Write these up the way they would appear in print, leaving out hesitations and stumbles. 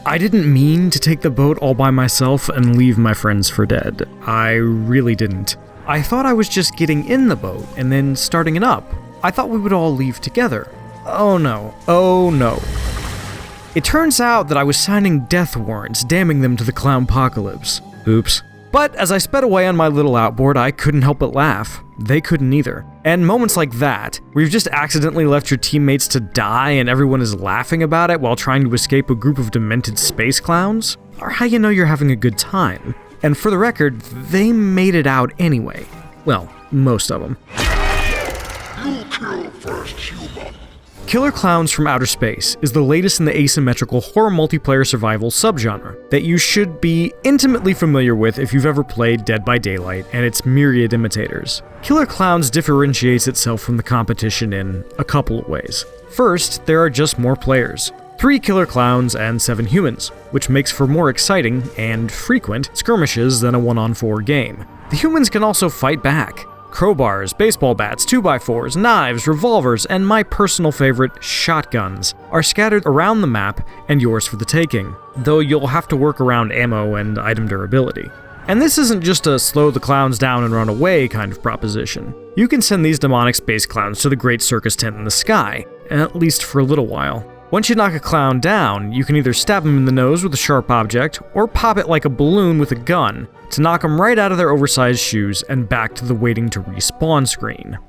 I didn't mean to take the boat all by myself and leave my friends for dead. I really didn't. I thought I was just getting in the boat and then starting it up. I thought we would all leave together. Oh no. It turns out that I was signing death warrants, damning them to the clownpocalypse. Oops. But as I sped away on my little outboard, I couldn't help but laugh. They couldn't either. And moments like that, where you've just accidentally left your teammates to die and everyone is laughing about it while trying to escape a group of demented space clowns, are how you know you're having a good time. And for the record, they made it out anyway. Well, most of them. You kill first, human. Killer Klowns from Outer Space is the latest in the asymmetrical horror multiplayer survival subgenre that you should be intimately familiar with if you've ever played Dead by Daylight and its myriad imitators. Killer Klowns differentiates itself from the competition in a couple of ways. First, there are just more players. 3 Killer Klowns and 7 humans, which makes for more exciting and frequent skirmishes than a 1-on-4 game. The humans can also fight back. Crowbars, baseball bats, 2x4s, knives, revolvers, and my personal favorite, shotguns, are scattered around the map and yours for the taking, though you'll have to work around ammo and item durability. And this isn't just a slow the clowns down and run away kind of proposition. You can send these demonic space clowns to the great circus tent in the sky, at least for a little while. Once you knock a clown down, you can either stab him in the nose with a sharp object, or pop it like a balloon with a gun, to knock them right out of their oversized shoes and back to the waiting to respawn screen.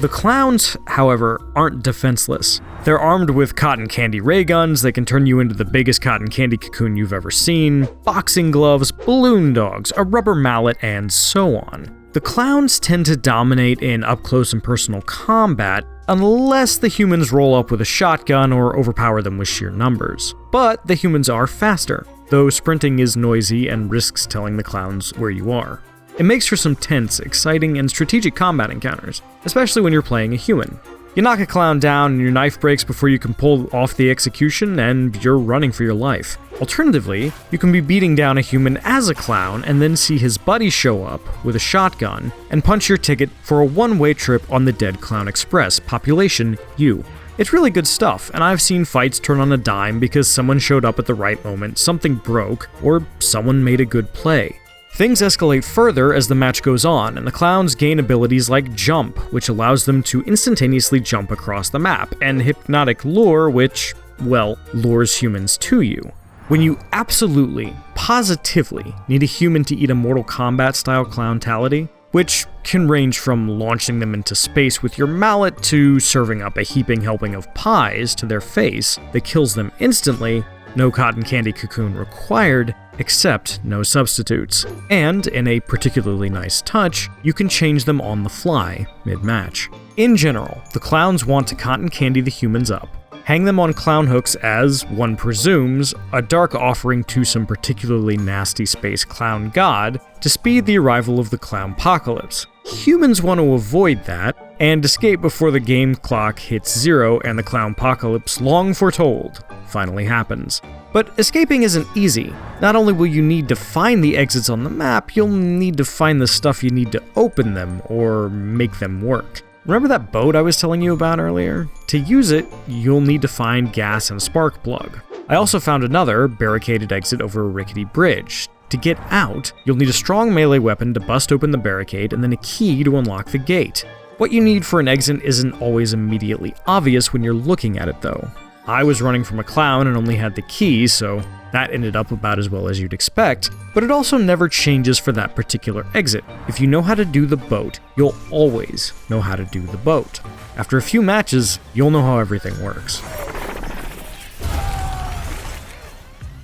The clowns, however, aren't defenseless. They're armed with cotton candy ray guns that can turn you into the biggest cotton candy cocoon you've ever seen, boxing gloves, balloon dogs, a rubber mallet, and so on. The clowns tend to dominate in up-close and personal combat, unless the humans roll up with a shotgun or overpower them with sheer numbers. But the humans are faster, though sprinting is noisy and risks telling the clowns where you are. It makes for some tense, exciting, and strategic combat encounters, especially when you're playing a human. You knock a clown down and your knife breaks before you can pull off the execution, and you're running for your life. Alternatively, you can be beating down a human as a clown and then see his buddy show up with a shotgun and punch your ticket for a one-way trip on the Dead Clown Express, population you. It's really good stuff, and I've seen fights turn on a dime because someone showed up at the right moment, something broke, or someone made a good play. Things escalate further as the match goes on, and the clowns gain abilities like Jump, which allows them to instantaneously jump across the map, and Hypnotic Lure, which, well, lures humans to you. When you absolutely, positively need a human to eat a Mortal Kombat-style clowntality, which can range from launching them into space with your mallet to serving up a heaping helping of pies to their face that kills them instantly, no cotton candy cocoon required, except no substitutes. And, in a particularly nice touch, you can change them on the fly, mid-match. In general, the clowns want to cotton candy the humans up, hang them on clown hooks as, one presumes, a dark offering to some particularly nasty space clown god to speed the arrival of the clownpocalypse. Humans want to avoid that, and escape before the game clock hits 0 and the clownpocalypse, long foretold, finally happens. But escaping isn't easy. Not only will you need to find the exits on the map, you'll need to find the stuff you need to open them, or make them work. Remember that boat I was telling you about earlier? To use it, you'll need to find gas and a spark plug. I also found another barricaded exit over a rickety bridge. To get out, you'll need a strong melee weapon to bust open the barricade and then a key to unlock the gate. What you need for an exit isn't always immediately obvious when you're looking at it though. I was running from a clown and only had the key, so that ended up about as well as you'd expect, but it also never changes for that particular exit. If you know how to do the boat, you'll always know how to do the boat. After a few matches, you'll know how everything works.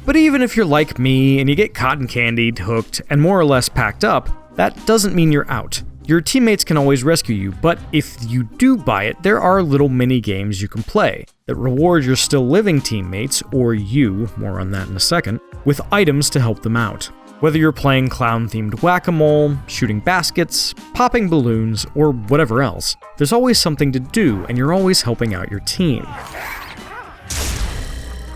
But even if you're like me and you get cotton candied, hooked, and more or less packed up, that doesn't mean you're out. Your teammates can always rescue you, but if you do buy it, there are little mini games you can play that reward your still living teammates, or you, more on that in a second, with items to help them out. Whether you're playing clown-themed whack-a-mole, shooting baskets, popping balloons, or whatever else, there's always something to do, and you're always helping out your team.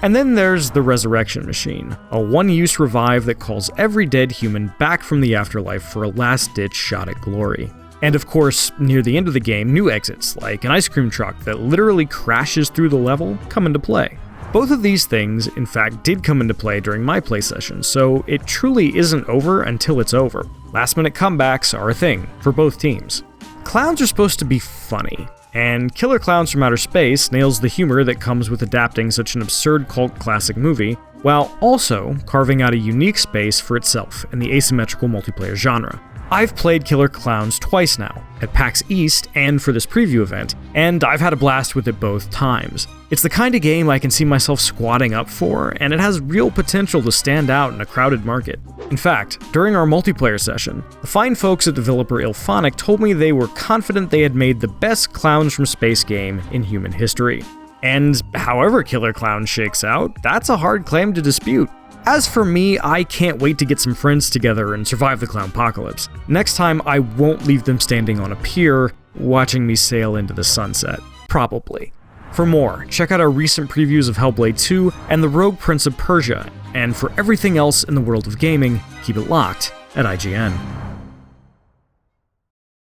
And then there's the Resurrection Machine, a one-use revive that calls every dead human back from the afterlife for a last-ditch shot at glory. And of course, near the end of the game, new exits, like an ice cream truck that literally crashes through the level, come into play. Both of these things, in fact, did come into play during my play session, so it truly isn't over until it's over. Last-minute comebacks are a thing, for both teams. Clowns are supposed to be funny, and Killer Klowns from Outer Space nails the humor that comes with adapting such an absurd cult classic movie, while also carving out a unique space for itself in the asymmetrical multiplayer genre. I've played Killer Klowns twice now, at PAX East and for this preview event, and I've had a blast with it both times. It's the kind of game I can see myself squatting up for, and it has real potential to stand out in a crowded market. In fact, during our multiplayer session, the fine folks at developer Ilphonic told me they were confident they had made the best Clowns from Space game in human history. And however Killer Klowns shakes out, that's a hard claim to dispute. As for me, I can't wait to get some friends together and survive the Clownpocalypse. Next time, I won't leave them standing on a pier, watching me sail into the sunset. Probably. For more, check out our recent previews of Hellblade 2 and The Rogue Prince of Persia, and for everything else in the world of gaming, keep it locked at IGN.